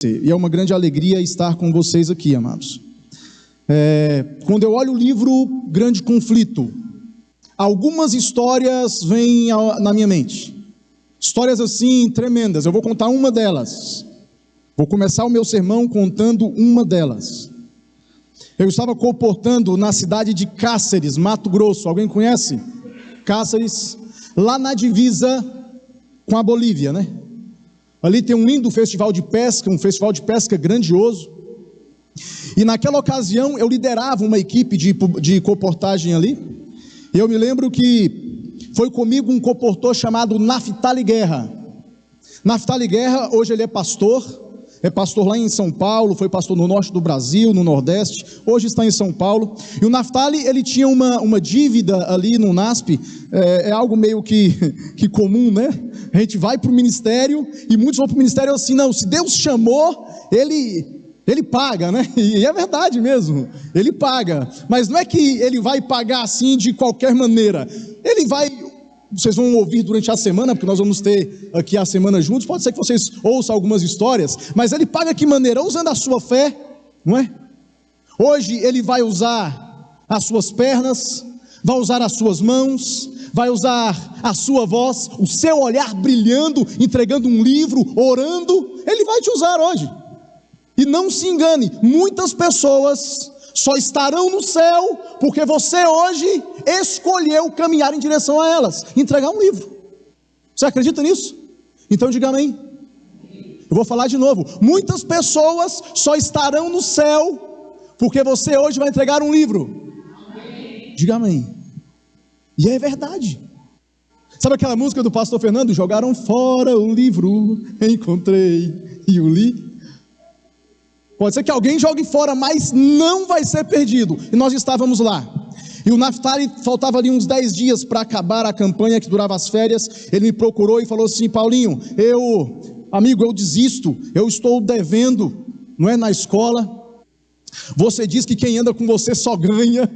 E é uma grande alegria estar com vocês aqui, amados. Quando eu olho o livro Grande Conflito, algumas histórias vêm na minha mente. Histórias assim, tremendas. Eu vou contar uma delas. Vou começar o meu sermão contando uma delas. Eu estava comportando na cidade de Cáceres, Mato Grosso. Alguém conhece? Cáceres, lá na divisa com a Bolívia, né? Ali tem um lindo festival de pesca, um festival de pesca grandioso. E naquela ocasião eu liderava uma equipe de comportagem ali. E eu me lembro que foi comigo um comportor chamado Naftali Guerra. Naftali Guerra, hoje ele é pastor lá em São Paulo, foi pastor no norte do Brasil, no nordeste, hoje está em São Paulo. E o Naftali, ele tinha uma dívida ali no NASP, é algo meio que comum, né? A gente vai para o ministério, e muitos vão para o ministério assim, não, se Deus chamou, ele paga, né? E é verdade mesmo, ele paga, mas não é que ele vai pagar assim de qualquer maneira, ele vai... Vocês vão ouvir durante a semana, porque nós vamos ter aqui a semana juntos, pode ser que vocês ouçam algumas histórias, mas ele paga que maneira? Usando a sua fé, não é? Hoje ele vai usar as suas pernas, vai usar as suas mãos, vai usar a sua voz, o seu olhar brilhando, entregando um livro, orando, ele vai te usar hoje. E não se engane, muitas pessoas só estarão no céu porque você hoje escolheu caminhar em direção a elas, entregar um livro. Você acredita nisso? Então diga amém. Eu vou falar de novo. Muitas pessoas só estarão no céu porque você hoje vai entregar um livro. Amém. Diga amém. E é verdade. Sabe aquela música do pastor Fernando? Jogaram fora o livro, encontrei e o li. Pode ser que alguém jogue fora, mas não vai ser perdido. E nós estávamos lá. E o Naftali, faltava ali uns 10 dias para acabar a campanha que durava as férias. Ele me procurou e falou assim: Paulinho, amigo, eu desisto. Eu estou devendo, não é, na escola. Você diz que quem anda com você só ganha.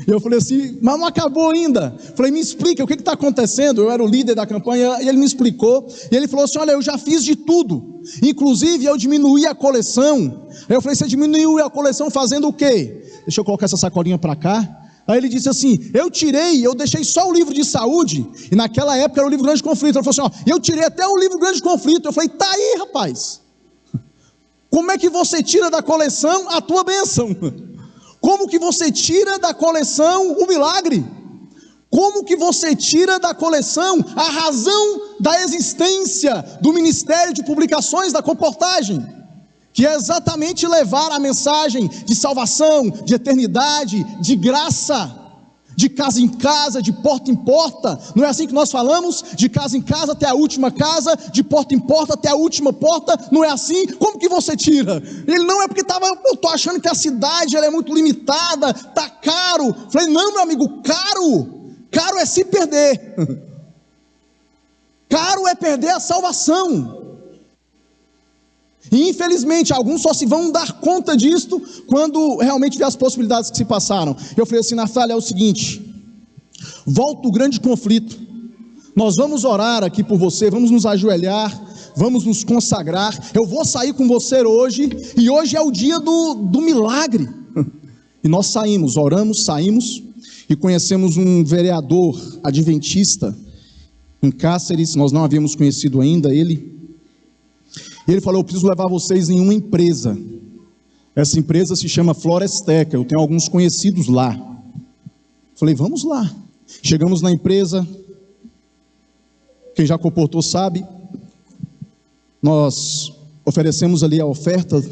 Eu falei assim, mas não acabou ainda. Falei, me explica, o que está acontecendo? Eu era o líder da campanha e ele me explicou. E ele falou assim, olha, eu já fiz de tudo. Inclusive eu diminuí a coleção. Aí eu falei, você diminuiu a coleção fazendo o quê? Deixa eu colocar essa sacolinha para cá. Aí ele disse assim, eu deixei só o livro de saúde. E naquela época era o livro Grande Conflito. Ele falou assim, eu tirei até o livro Grande Conflito. Eu falei, tá aí, rapaz. Como é que você tira da coleção a tua bênção? Como que você tira da coleção o milagre? Como que você tira da coleção a razão da existência do Ministério de Publicações da Comportagem? Que é exatamente levar a mensagem de salvação, de eternidade, de graça, de casa em casa, de porta em porta. Não é assim que nós falamos? De casa em casa até a última casa, de porta em porta até a última porta. Não é assim? Como que você tira? Ele não é porque eu estou achando que a cidade ela é muito limitada, está caro. Falei, não, meu amigo, caro é se perder. Caro é perder a salvação. E infelizmente alguns só se vão dar conta disto quando realmente vê as possibilidades que se passaram. Eu falei assim, Naftali, é o seguinte, volta o Grande Conflito, nós vamos orar aqui por você, vamos nos ajoelhar, vamos nos consagrar, eu vou sair com você hoje, e hoje é o dia do milagre. E nós saímos, oramos, saímos, e conhecemos um vereador adventista em Cáceres, nós não havíamos conhecido ainda ele. E ele falou, eu preciso levar vocês em uma empresa. Essa empresa se chama Floresteca, eu tenho alguns conhecidos lá. Falei, vamos lá. Chegamos na empresa, quem já comportou sabe, nós oferecemos ali a oferta,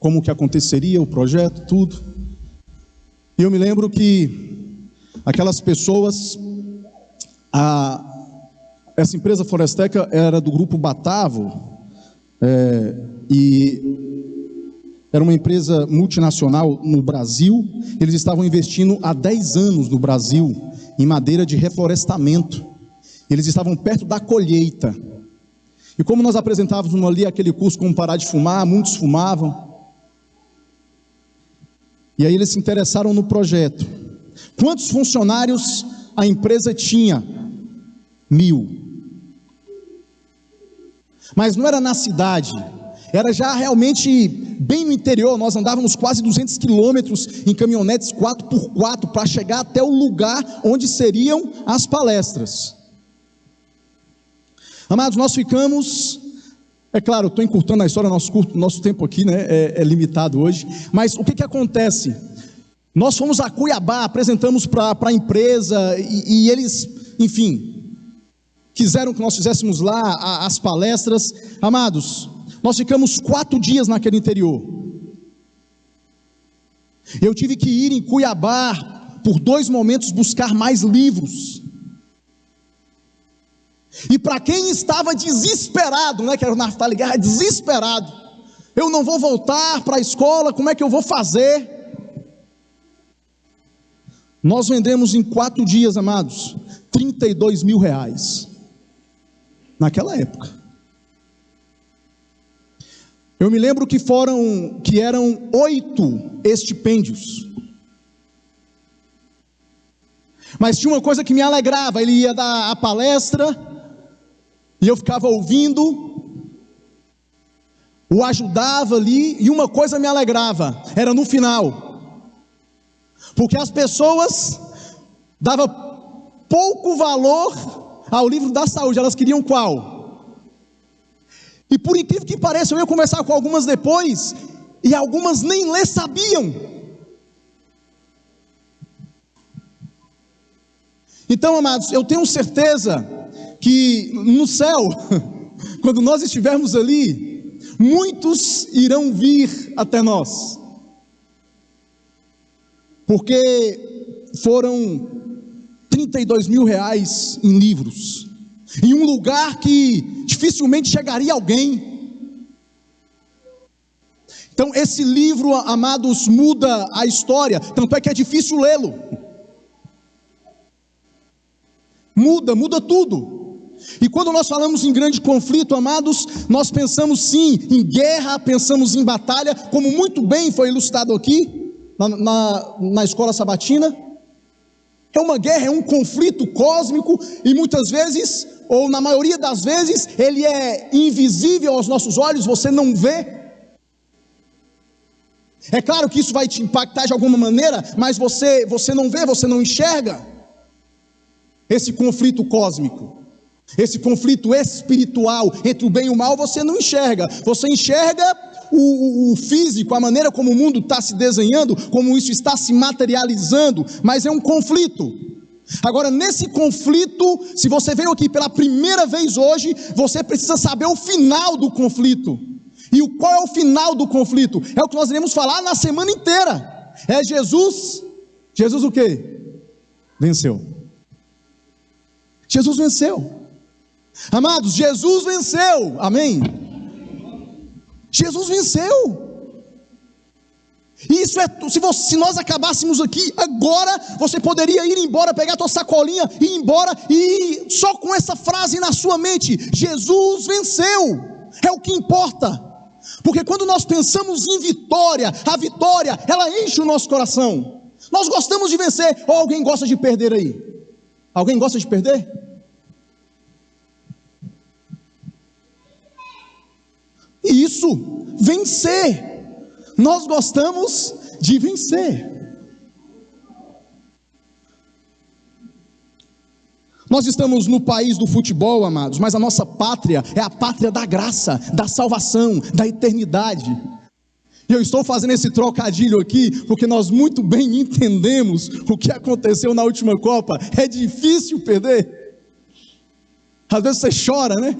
como que aconteceria o projeto, tudo. E eu me lembro que aquelas pessoas, essa empresa Floresteca era do grupo Batavo, e era uma empresa multinacional no Brasil. Eles estavam investindo há 10 anos no Brasil em madeira de reflorestamento. Eles estavam perto da colheita. E como nós apresentávamos ali aquele curso como parar de fumar, muitos fumavam. E aí eles se interessaram no projeto. Quantos funcionários a empresa tinha? 1000. Mas não era na cidade, Era já realmente bem no interior. Nós andávamos quase 200 quilômetros em caminhonetes 4x4 para chegar até o lugar onde seriam as palestras. Amados, nós ficamos... É claro, estou encurtando a história, nosso tempo aqui, né, é limitado hoje. Mas o que acontece? Nós fomos a Cuiabá, apresentamos para a empresa e eles, enfim, quiseram que nós fizéssemos lá as palestras. Amados, nós ficamos 4 dias naquele interior. Eu tive que ir em Cuiabá por 2 momentos buscar mais livros. E para quem estava desesperado, né, que era o Naftali Guerra, desesperado, eu não vou voltar para a escola, como é que eu vou fazer? Nós vendemos em 4 dias, amados, R$32 mil, naquela época. Eu me lembro que eram 8 estipêndios. Mas tinha uma coisa que me alegrava, ele ia dar a palestra, e eu ficava ouvindo, o ajudava ali, e uma coisa me alegrava, era no final, porque as pessoas davam pouco valor ao livro da saúde, elas queriam qual? E por incrível que pareça, eu ia conversar com algumas depois, e algumas nem ler sabiam. Então, amados, eu tenho certeza que no céu, quando nós estivermos ali, muitos irão vir até nós, porque foram R$32 mil em livros, em um lugar que dificilmente chegaria alguém. Então esse livro, amados, muda a história, tanto é que é difícil lê-lo, muda tudo. E quando nós falamos em grande conflito, amados, nós pensamos sim em guerra, pensamos em batalha, como muito bem foi ilustrado aqui, na escola sabatina. É uma guerra, é um conflito cósmico, e muitas vezes, ou na maioria das vezes, ele é invisível aos nossos olhos, você não vê. É claro que isso vai te impactar de alguma maneira, mas você não vê, você não enxerga esse conflito cósmico. Esse conflito espiritual entre o bem e o mal, você não enxerga. Você enxerga o físico, a maneira como o mundo está se desenhando, como isso está se materializando, mas é um conflito. Agora, nesse conflito, se você veio aqui pela primeira vez hoje, você precisa saber o final do conflito. E qual é o final do conflito? É o que nós iremos falar na semana inteira. É Jesus o quê? Venceu. Jesus venceu. Amados, Jesus venceu, amém? Jesus venceu. Isso é, se nós acabássemos aqui agora, você poderia ir embora, pegar a tua sacolinha e ir embora, e só com essa frase na sua mente: Jesus venceu, é o que importa. Porque quando nós pensamos em vitória, a vitória, ela enche o nosso coração. Nós gostamos de vencer, ou alguém gosta de perder aí? Alguém gosta de perder? Isso, vencer. Nós gostamos de vencer. Nós estamos no país do futebol, amados, mas a nossa pátria é a pátria da graça, da salvação, da eternidade. E eu estou fazendo esse trocadilho aqui porque nós muito bem entendemos o que aconteceu na última Copa. É difícil perder. Às vezes você chora, né?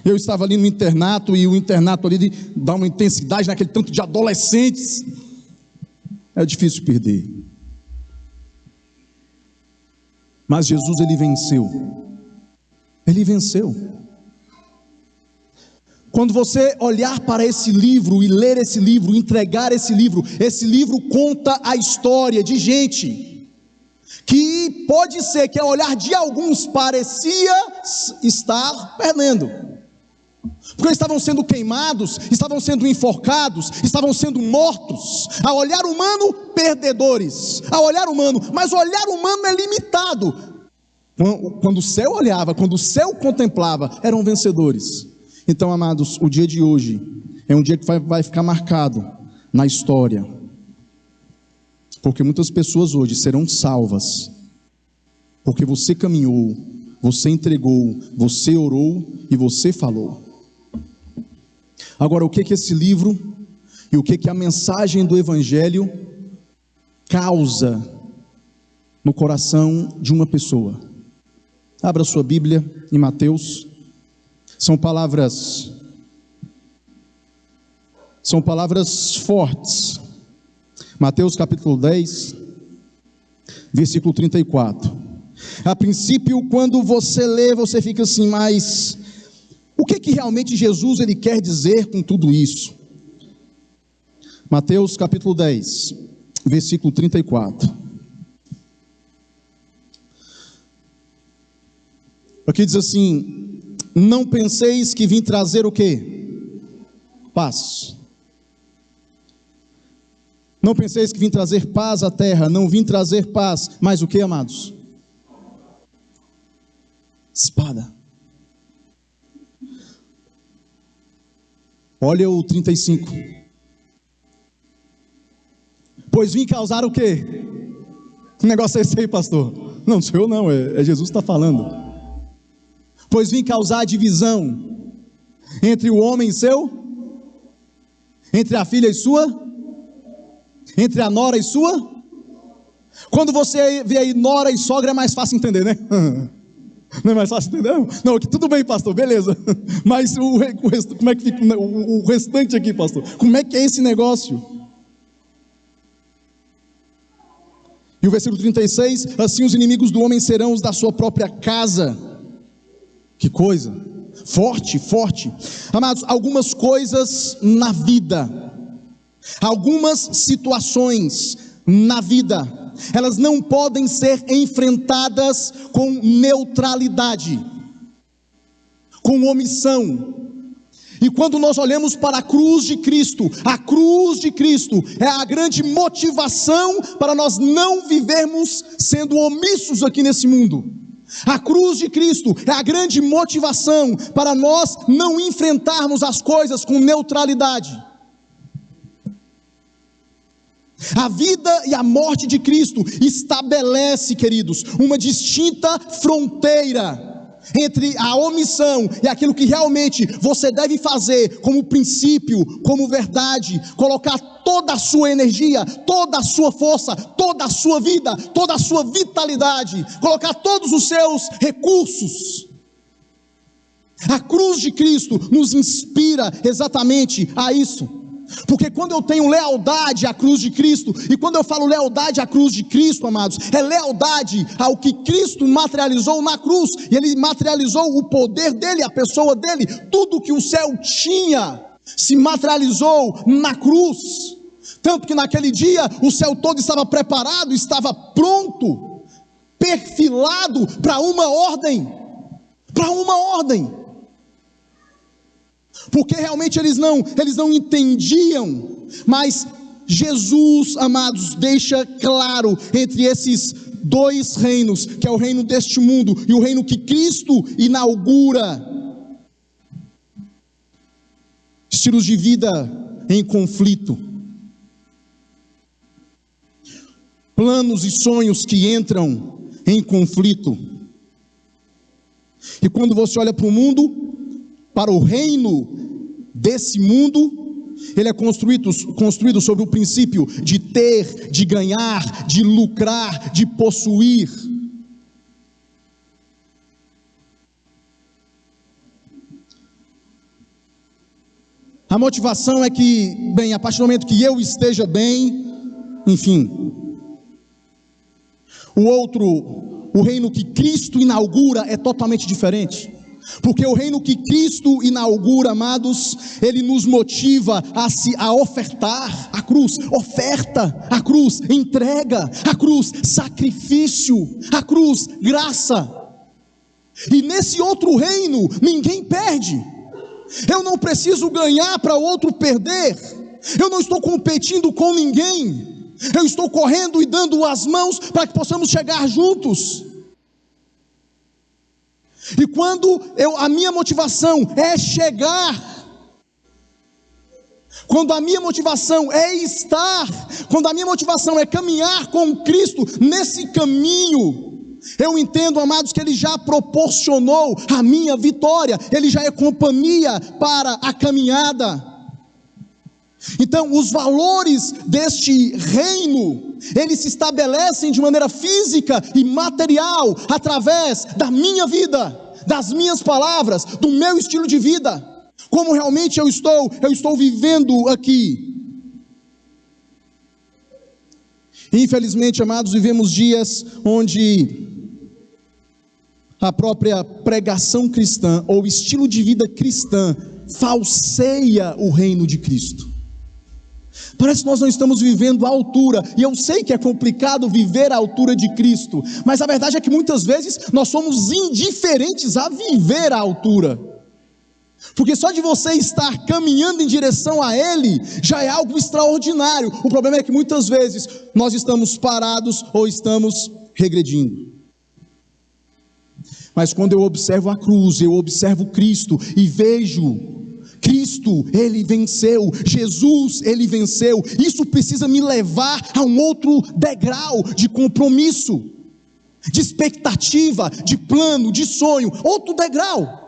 Eu estava ali no internato, e o internato ali dá uma intensidade naquele tanto de adolescentes. É difícil perder. Mas Jesus, ele venceu. Ele venceu. Quando você olhar para esse livro e ler esse livro, entregar esse livro conta a história de gente que pode ser que ao olhar de alguns parecia estar perdendo. Porque estavam sendo queimados, estavam sendo enforcados, estavam sendo mortos. Ao olhar humano, perdedores. Ao olhar humano, mas o olhar humano é limitado. Quando o céu olhava, quando o céu contemplava, eram vencedores. Então, amados, o dia de hoje é um dia que vai ficar marcado na história, porque muitas pessoas hoje serão salvas, porque você caminhou, você entregou, você orou e você falou. Agora, o que esse livro e o que a mensagem do Evangelho causa no coração de uma pessoa? Abra sua Bíblia em Mateus. São palavras fortes. Mateus capítulo 10, versículo 34. A princípio, quando você lê, você fica assim, mas o que realmente Jesus ele quer dizer com tudo isso? Mateus capítulo 10, versículo 34. Aqui diz assim: não penseis que vim trazer o quê? Paz. Não penseis que vim trazer paz à terra. Não vim trazer paz, mas o que, amados? Espada. Olha o 35. Pois vim causar o quê? Que negócio é esse aí, pastor? Não sou eu não, é Jesus que está falando. Pois vim causar divisão entre o homem e seu, entre a filha e sua, entre a nora e sua. Quando você vê aí nora e sogra é mais fácil entender, né? Não é mais fácil entender? Não, aqui tudo bem, pastor, beleza. Mas como é que fica o restante aqui, pastor? Como é que é esse negócio? E o versículo 36, assim os inimigos do homem serão os da sua própria casa. Que coisa, forte, forte. Amados, algumas coisas na vida, algumas situações na vida, elas não podem ser enfrentadas com neutralidade, com omissão. E quando nós olhamos para a cruz de Cristo é a grande motivação para nós não vivermos sendo omissos aqui nesse mundo. A cruz de Cristo é a grande motivação para nós não enfrentarmos as coisas com neutralidade. A vida e a morte de Cristo estabelece, queridos, uma distinta fronteira entre a omissão e aquilo que realmente você deve fazer como princípio, como verdade, colocar toda a sua energia, toda a sua força, toda a sua vida, toda a sua vitalidade, colocar todos os seus recursos. A cruz de Cristo nos inspira exatamente a isso. Porque quando eu tenho lealdade à cruz de Cristo, e quando eu falo lealdade à cruz de Cristo, amados, é lealdade ao que Cristo materializou na cruz, e Ele materializou o poder dEle, a pessoa dEle, tudo que o céu tinha, se materializou na cruz, tanto que naquele dia, o céu todo estava preparado, estava pronto, perfilado para uma ordem, porque realmente eles não entendiam, mas Jesus, amados, deixa claro entre esses dois reinos, que é o reino deste mundo e o reino que Cristo inaugura, estilos de vida em conflito, planos e sonhos que entram em conflito. E quando você olha para o mundo, para o reino desse mundo, ele é construído sobre o princípio de ter, de ganhar, de lucrar, de possuir. A motivação é que, bem, a partir do momento que eu esteja bem, enfim. O reino que Cristo inaugura é totalmente diferente. Porque o reino que Cristo inaugura, amados, ele nos motiva a ofertar a cruz, oferta a cruz, entrega a cruz, sacrifício, a cruz, graça. E nesse outro reino, ninguém perde. Eu não preciso ganhar para o outro perder. Eu não estou competindo com ninguém. Eu estou correndo e dando as mãos para que possamos chegar juntos. E quando a minha motivação é chegar, quando a minha motivação é estar, quando a minha motivação é caminhar com Cristo nesse caminho, eu entendo, amados, que Ele já proporcionou a minha vitória, Ele já é companhia para a caminhada. Então, os valores deste reino, eles se estabelecem de maneira física e material, através da minha vida, das minhas palavras, do meu estilo de vida, como realmente eu estou vivendo aqui. Infelizmente, amados, vivemos dias onde a própria pregação cristã, ou estilo de vida cristã, falseia o reino de Cristo. Parece que nós não estamos vivendo à altura, e eu sei que é complicado viver à altura de Cristo, mas a verdade é que muitas vezes nós somos indiferentes a viver à altura, porque só de você estar caminhando em direção a Ele, já é algo extraordinário. O problema é que muitas vezes nós estamos parados ou estamos regredindo. Mas quando eu observo a cruz, eu observo Cristo e vejo Cristo, Ele venceu, Jesus, Ele venceu. Isso precisa me levar a um outro degrau de compromisso, de expectativa, de plano, de sonho, outro degrau.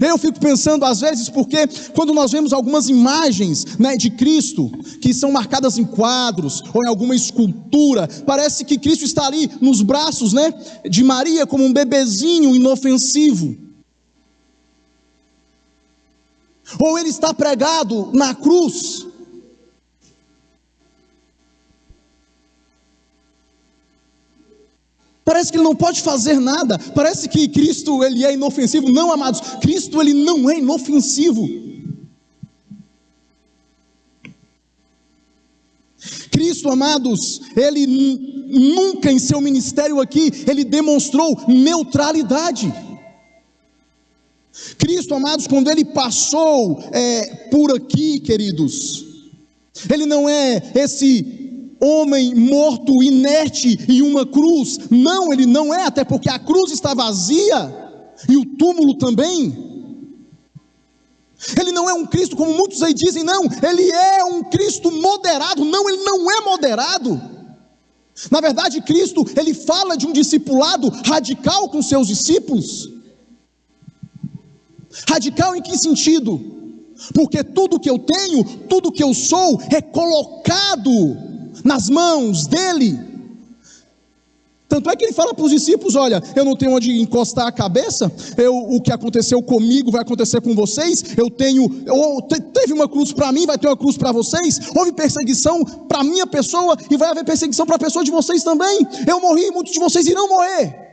Eu fico pensando às vezes, porque quando nós vemos algumas imagens, de Cristo, que são marcadas em quadros, ou em alguma escultura, parece que Cristo está ali nos braços, de Maria, como um bebezinho inofensivo. Ou Ele está pregado na cruz. Parece que Ele não pode fazer nada. Parece que Cristo, Ele é inofensivo. Não, amados, Cristo, Ele não é inofensivo. Cristo, amados, Ele nunca em seu ministério aqui, Ele demonstrou neutralidade. Cristo, amados, quando Ele passou por aqui, queridos, Ele não é esse homem morto, inerte em uma cruz. Não, Ele não é, até porque a cruz está vazia, e o túmulo também. Ele não é um Cristo como muitos aí dizem, não, Ele é um Cristo moderado. Não, Ele não é moderado. Na verdade, Cristo, Ele fala de um discipulado radical com seus discípulos. Radical em que sentido? Porque tudo que eu tenho, tudo que eu sou, é colocado nas mãos dEle. Tanto é que Ele fala para os discípulos: olha, eu não tenho onde encostar a cabeça, o que aconteceu comigo vai acontecer com vocês. Teve uma cruz para mim, vai ter uma cruz para vocês. Houve perseguição para a minha pessoa, e vai haver perseguição para a pessoa de vocês também. Eu morri, muitos de vocês irão morrer.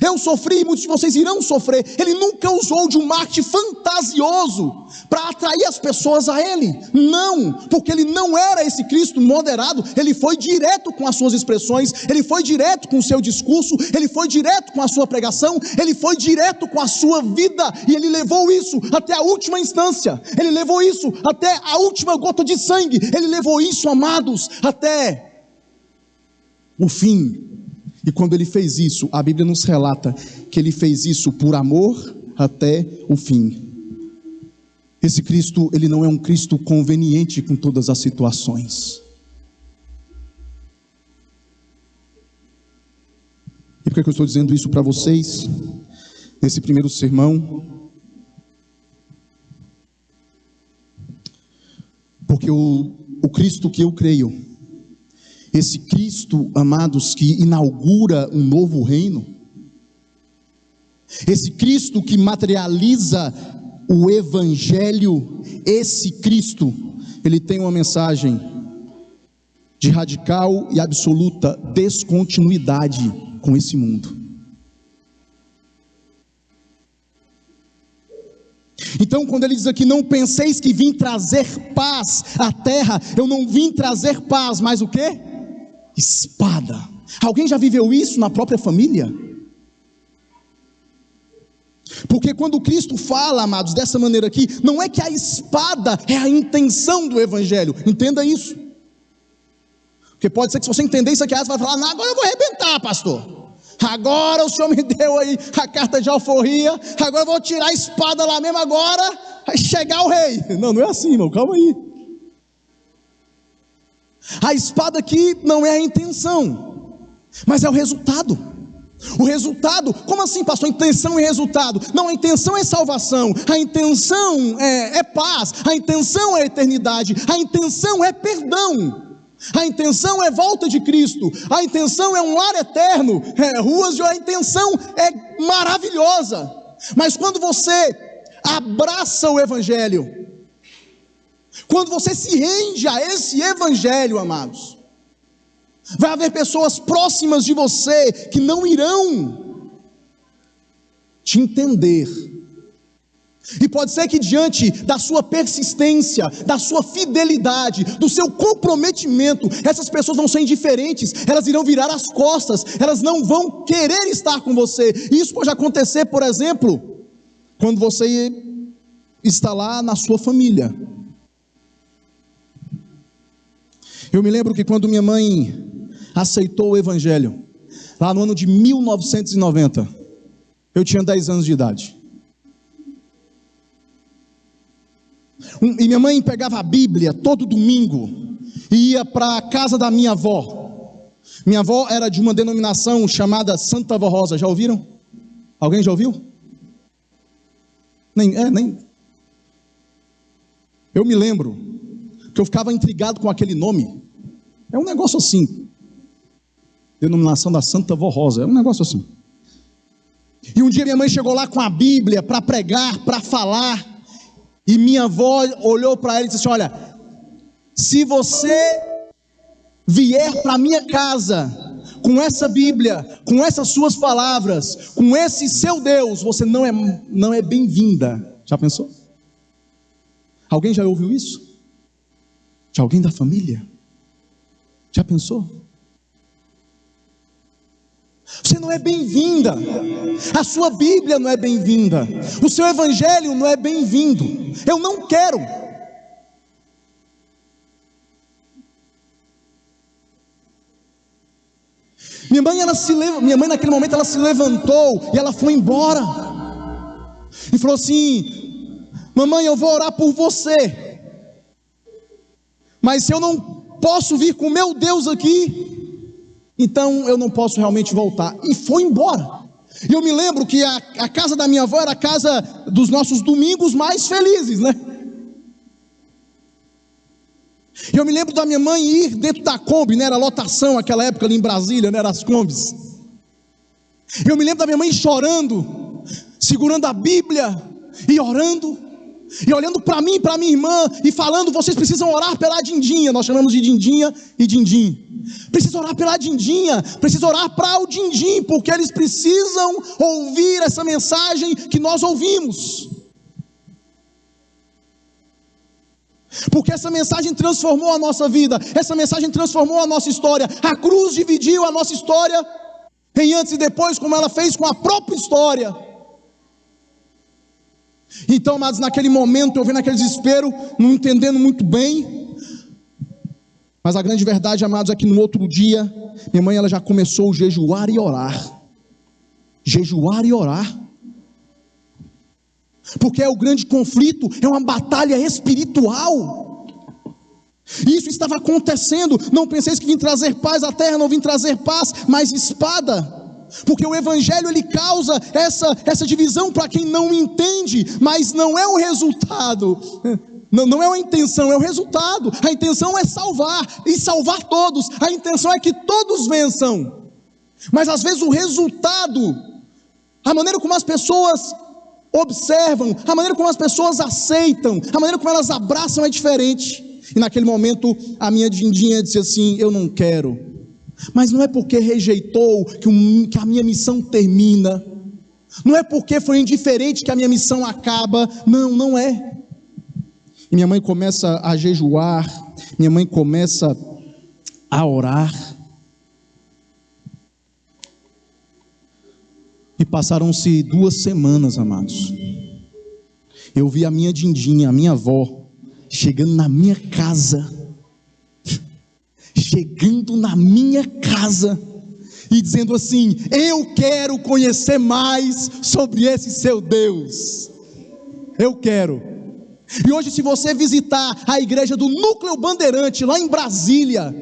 Eu sofri, muitos de vocês irão sofrer. Ele nunca usou de um marketing fantasioso para atrair as pessoas a Ele. Não, porque Ele não era esse Cristo moderado. Ele foi direto com as suas expressões, Ele foi direto com o seu discurso, Ele foi direto com a sua pregação, Ele foi direto com a sua vida. E Ele levou isso até a última instância. Ele levou isso até a última gota de sangue. Ele levou isso, amados, até o fim. E quando Ele fez isso, a Bíblia nos relata que Ele fez isso por amor até o fim. Esse Cristo, Ele não é um Cristo conveniente com todas as situações. E por que eu estou dizendo isso para vocês, nesse primeiro sermão? Porque o Cristo que eu creio, esse Cristo, amados, que inaugura um novo reino, esse Cristo que materializa o Evangelho, esse Cristo, Ele tem uma mensagem de radical e absoluta descontinuidade com esse mundo. Então, quando Ele diz aqui: não penseis que vim trazer paz à terra, eu não vim trazer paz, mas o quê? Espada. Alguém já viveu isso na própria família? Porque quando Cristo fala, amados, dessa maneira aqui, não é que a espada é a intenção do Evangelho. Entenda isso. Porque pode ser que, se você entender isso aqui, você vai falar: não, agora eu vou arrebentar, pastor. Agora o Senhor me deu aí a carta de alforria, agora eu vou tirar a espada lá mesmo agora, vai chegar o rei. Não, não é assim, irmão, calma aí. A espada aqui não é a intenção, mas é o resultado. O resultado, como assim, pastor? Intenção e resultado? Não, a intenção é salvação, a intenção é paz, a intenção é eternidade, a intenção é perdão. A intenção é volta de Cristo, a intenção é um lar eterno, a intenção é maravilhosa. Mas quando você abraça o Evangelho, quando você se rende a esse Evangelho, amados, vai haver pessoas próximas de você que não irão te entender. E pode ser que diante da sua persistência, da sua fidelidade, do seu comprometimento, essas pessoas vão ser indiferentes, elas irão virar as costas, elas não vão querer estar com você. Isso pode acontecer, por exemplo, quando você está lá na sua família. Eu me lembro que quando minha mãe aceitou o Evangelho, lá no ano de 1990, eu tinha 10 anos de idade. E minha mãe pegava a Bíblia todo domingo e ia para a casa da minha avó. Minha avó era de uma denominação chamada Santa Vó Rosa. Já ouviram? Alguém já ouviu? Nem. Eu me lembro que eu ficava intrigado com aquele nome. É um negócio assim. Denominação da Santa Vó Rosa. É um negócio assim. E um dia minha mãe chegou lá com a Bíblia para pregar, para falar. E minha avó olhou para ela e disse assim: olha, se você vier para minha casa com essa Bíblia, com essas suas palavras, com esse seu Deus, você não é bem-vinda. Já pensou? Alguém já ouviu isso? De alguém da família? Já pensou? Você não é bem-vinda, a sua Bíblia não é bem-vinda, o seu Evangelho não é bem-vindo. Eu não quero. Minha mãe naquele momento ela se levantou e ela foi embora e falou assim: mamãe, eu vou orar por você, mas se eu não posso vir com o meu Deus aqui, então eu não posso realmente voltar. E foi embora. E eu me lembro que a casa da minha avó era a casa dos nossos domingos mais felizes, né? E eu me lembro da minha mãe ir dentro da Kombi, né? Era lotação naquela época ali em Brasília, né? Era as Kombis. Eu me lembro da minha mãe chorando, segurando a Bíblia e orando, e olhando para mim e para minha irmã e falando: vocês precisam orar pela Dindinha. Nós chamamos de Dindinha e Dindim. Precisa orar pela Dindinha, precisa orar para o Dindim, porque eles precisam ouvir essa mensagem que nós ouvimos, porque essa mensagem transformou a nossa vida, essa mensagem transformou a nossa história. A cruz dividiu a nossa história em antes e depois, como ela fez com a própria história. Então, amados, naquele momento eu vendo aquele desespero, não entendendo muito bem. Mas a grande verdade, amados, é que no outro dia, minha mãe ela já começou a jejuar e orar. Jejuar e orar. Porque é o grande conflito, é uma batalha espiritual. E isso estava acontecendo. Não penseis que vim trazer paz à terra, não vim trazer paz, mas espada. Porque o Evangelho ele causa essa divisão para quem não entende, mas não é o resultado. Não é a intenção, é o resultado. A intenção é salvar, e salvar todos. A intenção é que todos vençam. Mas às vezes o resultado, a maneira como as pessoas observam, a maneira como as pessoas aceitam, a maneira como elas abraçam é diferente. E naquele momento a minha Dindinha disse assim: eu não quero. Mas não é porque rejeitou que a minha missão termina. Não é porque foi indiferente que a minha missão acaba. Não é. E minha mãe começa a jejuar, minha mãe começa a orar. E passaram-se 2 semanas, amados. Eu vi a minha Dindinha, a minha avó, chegando na minha casa. e dizendo assim: eu quero conhecer mais sobre esse seu Deus. Eu quero. E hoje, se você visitar a igreja do Núcleo Bandeirante, lá em Brasília,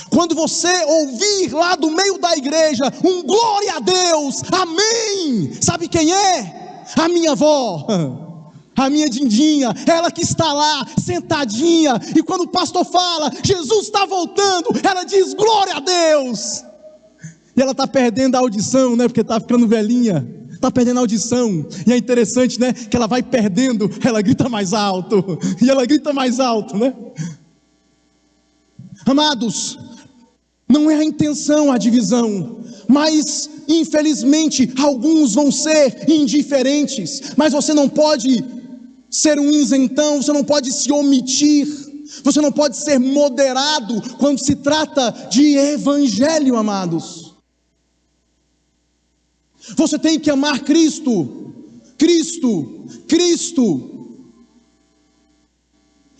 quando você ouvir lá do meio da igreja um glória a Deus, amém, sabe quem é? A minha avó, a minha Dindinha, ela que está lá sentadinha, e quando o pastor fala, Jesus está voltando, ela diz glória a Deus. E ela está perdendo a audição, né? Porque está ficando velhinha, está perdendo a audição. E é interessante, né? Que ela vai perdendo, ela grita mais alto, e ela grita mais alto, né? Amados, não é a intenção a divisão, mas infelizmente alguns vão ser indiferentes. Mas você não pode ser um isentão, você não pode se omitir, você não pode ser moderado quando se trata de evangelho, amados. Você tem que amar Cristo. Cristo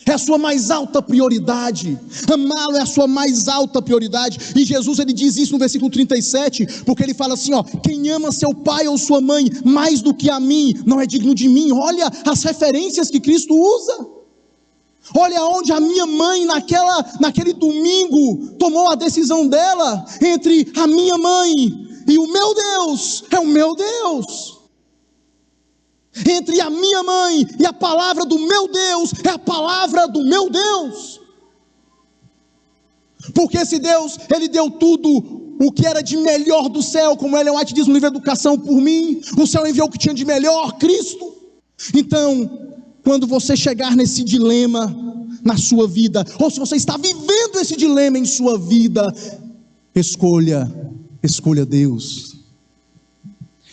é a sua mais alta prioridade. Amá-lo é a sua mais alta prioridade. E Jesus, ele diz isso no versículo 37, porque ele fala assim, ó: quem ama seu pai ou sua mãe mais do que a mim, não é digno de mim. Olha as referências que Cristo usa. Olha onde a minha mãe naquele domingo tomou a decisão dela entre a minha mãe e o meu Deus. É o meu Deus. Entre a minha mãe e a palavra do meu Deus, é a palavra do meu Deus. Porque esse Deus, ele deu tudo o que era de melhor do céu, como Ellen White diz no livro Educação, por mim. O céu enviou o que tinha de melhor, Cristo. Então, quando você chegar nesse dilema na sua vida, ou se você está vivendo esse dilema em sua vida, escolha Deus.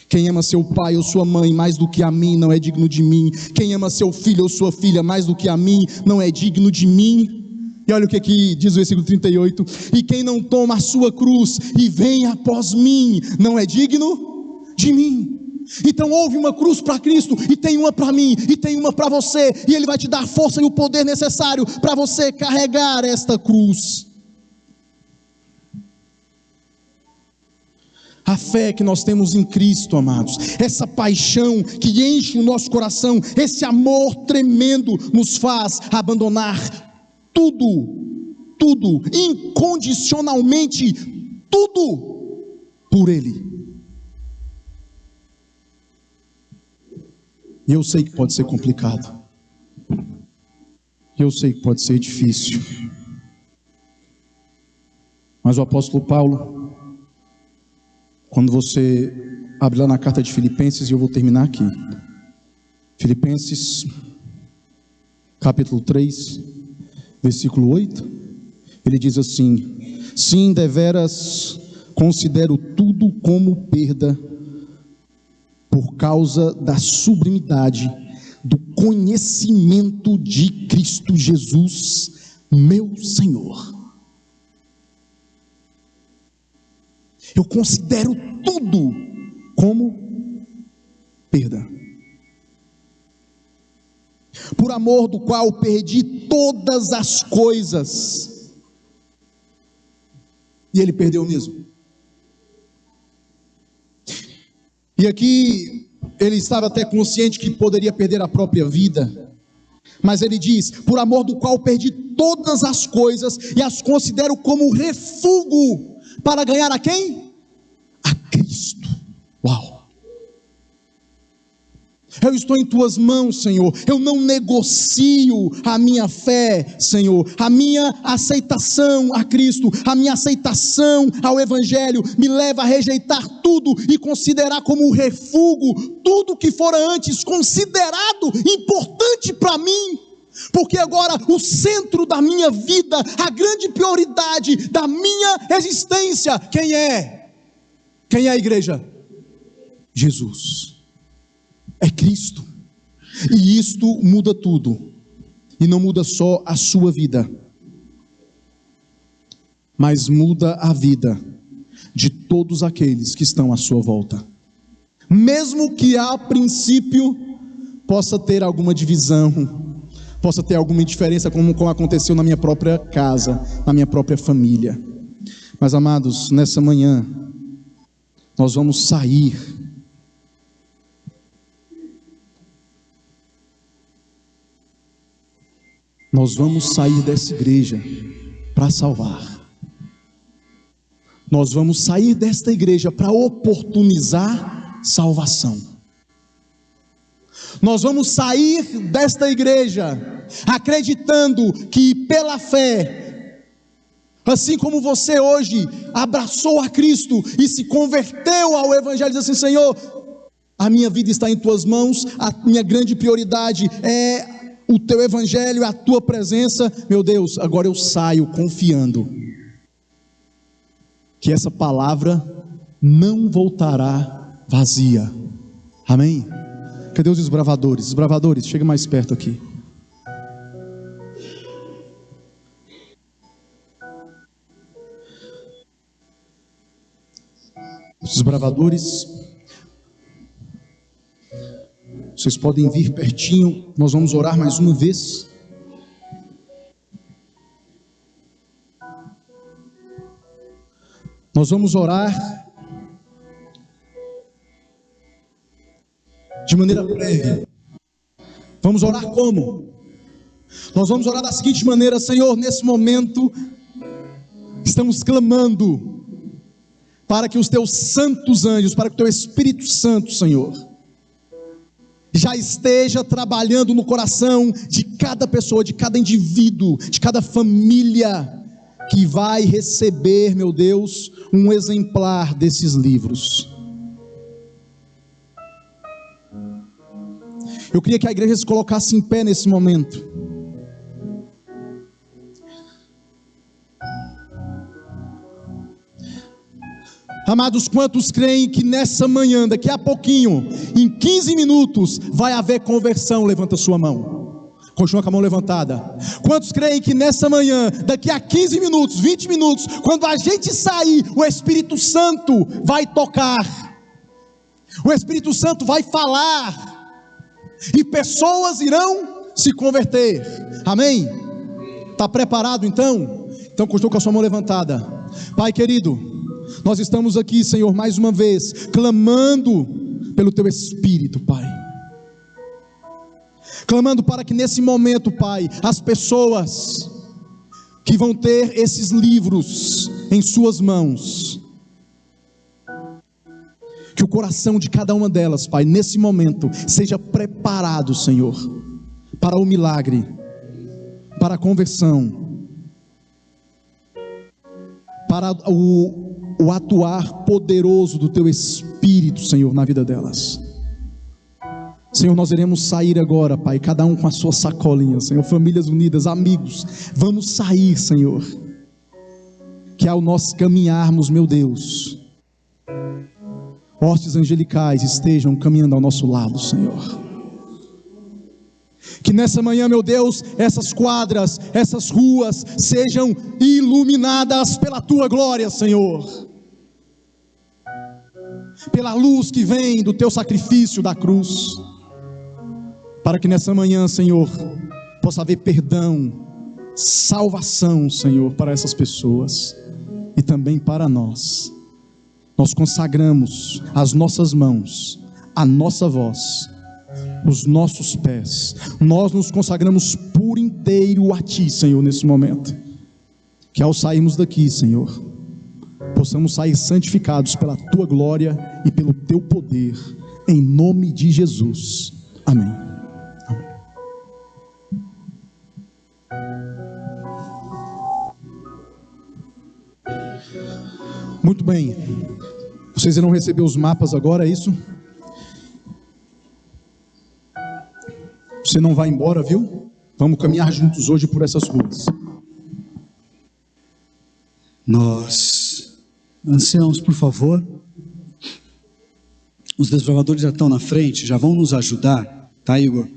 Quem ama seu pai ou sua mãe mais do que a mim, não é digno de mim. Quem ama seu filho ou sua filha mais do que a mim, não é digno de mim. E olha o que aqui diz o versículo 38. E quem não toma a sua cruz e vem após mim, não é digno de mim. Então houve uma cruz para Cristo, e tem uma para mim, e tem uma para você. E Ele vai te dar a força e o poder necessário para você carregar esta cruz. A fé que nós temos em Cristo, amados, essa paixão que enche o nosso coração, esse amor tremendo nos faz abandonar tudo, incondicionalmente, tudo por Ele. E eu sei que pode ser complicado, eu sei que pode ser difícil, mas o apóstolo Paulo, quando você abre lá na carta de Filipenses, e eu vou terminar aqui, Filipenses capítulo 3, versículo 8, ele diz assim: sim, deveras considero tudo como perda, por causa da sublimidade do conhecimento de Cristo Jesus, meu Senhor. Eu considero tudo como perda, por amor do qual perdi todas as coisas. E ele perdeu mesmo. E aqui ele estava até consciente que poderia perder a própria vida, mas ele diz: por amor do qual perdi todas as coisas e as considero como refúgio para ganhar a quem? A Cristo. Uau! Eu estou em tuas mãos, Senhor. Eu não negocio a minha fé, Senhor. A minha aceitação a Cristo, a minha aceitação ao Evangelho me leva a rejeitar tudo e considerar como refúgio tudo que fora antes considerado importante para mim. Porque agora o centro da minha vida, a grande prioridade da minha existência, quem é? Quem é a igreja? Jesus. É Cristo. E isto muda tudo. E não muda só a sua vida, mas muda a vida de todos aqueles que estão à sua volta. Mesmo que a princípio possa ter alguma divisão, possa ter alguma indiferença, como aconteceu na minha própria casa, na minha própria família. Mas, amados, nessa manhã, nós vamos sair dessa igreja para salvar. Nós vamos sair desta igreja para oportunizar salvação. Nós vamos sair desta igreja acreditando que pela fé, assim como você hoje abraçou a Cristo e se converteu ao Evangelho, diz assim: Senhor, a minha vida está em tuas mãos, a minha grande prioridade é o teu Evangelho, a tua presença. Meu Deus, agora eu saio confiando que essa palavra não voltará vazia. Amém? Cadê os desbravadores? Desbravadores, chega mais perto aqui. Os desbravadores, vocês podem vir pertinho, nós vamos orar mais uma vez. Nós vamos orar de maneira breve. Vamos orar como? Nós vamos orar da seguinte maneira: Senhor, nesse momento estamos clamando para que os teus santos anjos, para que o teu Espírito Santo, Senhor, já esteja trabalhando no coração de cada pessoa, de cada indivíduo, de cada família que vai receber, meu Deus, um exemplar desses livros. Eu queria que a igreja se colocasse em pé nesse momento. Amados, quantos creem que nessa manhã, daqui a pouquinho, em 15 minutos, vai haver conversão? Levanta sua mão. Continua com a mão levantada. Quantos creem que nessa manhã, daqui a 15 minutos, 20 minutos, quando a gente sair, o Espírito Santo vai tocar, o Espírito Santo vai falar, e pessoas irão se converter? Amém? Está preparado então? Então continua com a sua mão levantada. Pai querido, nós estamos aqui, Senhor, mais uma vez, clamando pelo Teu Espírito, Pai. Clamando para que nesse momento, Pai, as pessoas que vão ter esses livros em suas mãos, que o coração de cada uma delas, Pai, nesse momento, seja preparado, Senhor, para o milagre, para a conversão, para o atuar poderoso do Teu Espírito, Senhor, na vida delas. Senhor, nós iremos sair agora, Pai, cada um com a sua sacolinha, Senhor, famílias unidas, amigos, vamos sair, Senhor, que ao nós caminharmos, meu Deus, hostes angelicais estejam caminhando ao nosso lado, Senhor. Que nessa manhã, meu Deus, essas quadras, essas ruas sejam iluminadas pela Tua glória, Senhor, pela luz que vem do Teu sacrifício da cruz, para que nessa manhã, Senhor, possa haver perdão, salvação, Senhor, para essas pessoas e também para nós. Nós consagramos as nossas mãos, a nossa voz, os nossos pés, nós nos consagramos por inteiro a Ti, Senhor, nesse momento. Que ao sairmos daqui, Senhor, possamos sair santificados pela Tua glória e pelo Teu poder, em nome de Jesus. Amém. Amém. Muito bem, vocês irão receber os mapas agora, é isso? Você não vai embora, viu? Vamos caminhar juntos hoje por essas ruas. Nós, anciãos, por favor, os desbravadores já estão na frente, já vão nos ajudar, tá, Igor?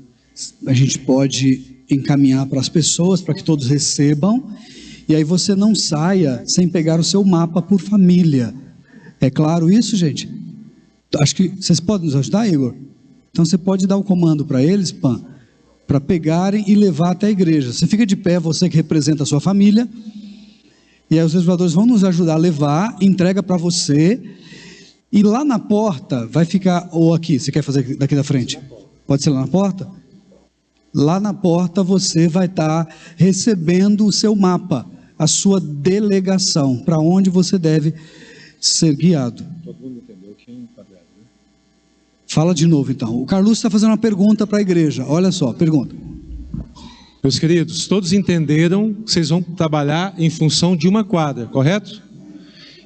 A gente pode encaminhar para as pessoas, para que todos recebam, e aí você não saia sem pegar o seu mapa por família. É claro isso, gente? Acho que vocês podem nos ajudar, Igor? Então você pode dar o comando para eles, Pan, para pegarem e levar até a igreja. Você fica de pé, você que representa a sua família, E aí os reservadores vão nos ajudar a levar, entrega para você. E lá na porta vai ficar, ou aqui, você quer fazer daqui da frente? Pode ser lá na porta? Lá na porta você vai estar recebendo o seu mapa, a sua delegação, para onde você deve ser guiado. Todo mundo entendeu que é um quadrado, né? Fala de novo então. O Carlos está fazendo uma pergunta para a igreja. Olha só, pergunta. Meus queridos, todos entenderam que vocês vão trabalhar em função de uma quadra, correto?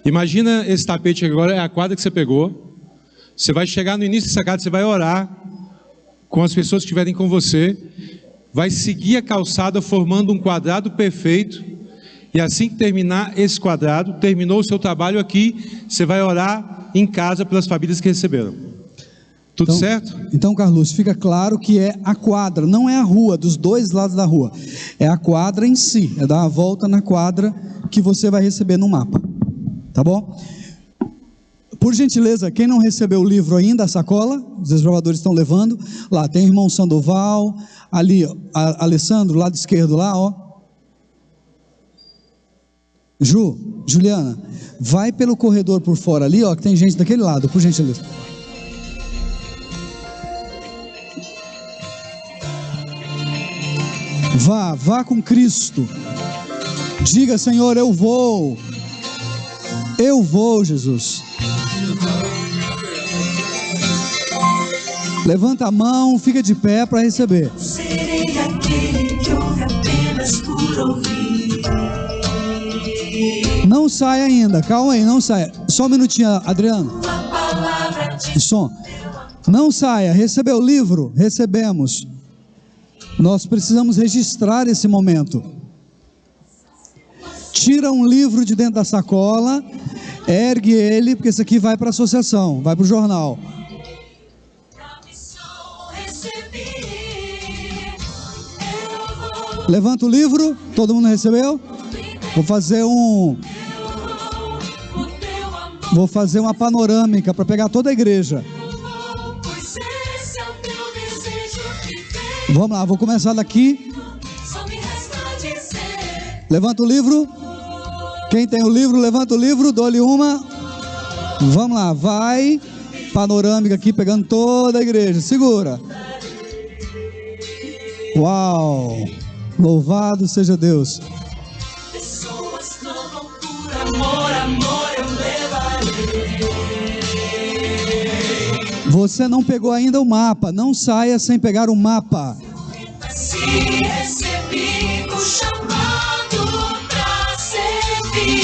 Imagina esse tapete agora é a quadra que você pegou. Você vai chegar no início dessa quadra, você vai orar com as pessoas que estiverem com você, vai seguir a calçada formando um quadrado perfeito, e assim que terminar esse quadrado, terminou o seu trabalho aqui, você vai orar em casa pelas famílias que receberam. Tudo então, certo? Então, Carlos, fica claro que é a quadra, não é a rua, dos dois lados da rua, é a quadra em si, é dar uma volta na quadra que você vai receber no mapa, tá bom? Por gentileza, quem não recebeu o livro ainda, a sacola, os desbravadores estão levando, lá tem o irmão Sandoval, ali, Alessandro, lado esquerdo lá, ó. Juliana, vai pelo corredor por fora ali, ó, que tem gente daquele lado, por gentileza. Vá com Cristo. Diga, Senhor, eu vou, Jesus. Levanta a mão, fica de pé para receber. Serei aquele que ouve apenas por ouvir. Não sai ainda, calma aí, não saia. Só um minutinho, Adriano. Som. Não saia, recebeu o livro? Recebemos. Nós precisamos registrar esse momento. Tira um livro de dentro da sacola, ergue ele, porque esse aqui vai para a associação, vai para o jornal. Levanta o livro, todo mundo recebeu? Vou fazer uma panorâmica para pegar toda a igreja. Vamos lá, vou começar daqui. Levanta o livro. Quem tem o livro, levanta o livro, dou-lhe uma. Vamos lá, vai. Panorâmica aqui, pegando toda a igreja. Segura. Uau! Louvado seja Deus. Pessoas clamam por amor, amor eu levarei. Você não pegou ainda o mapa, não saia sem pegar o mapa. Se recebi o chamado pra servir,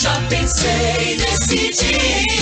já pensei, decidi.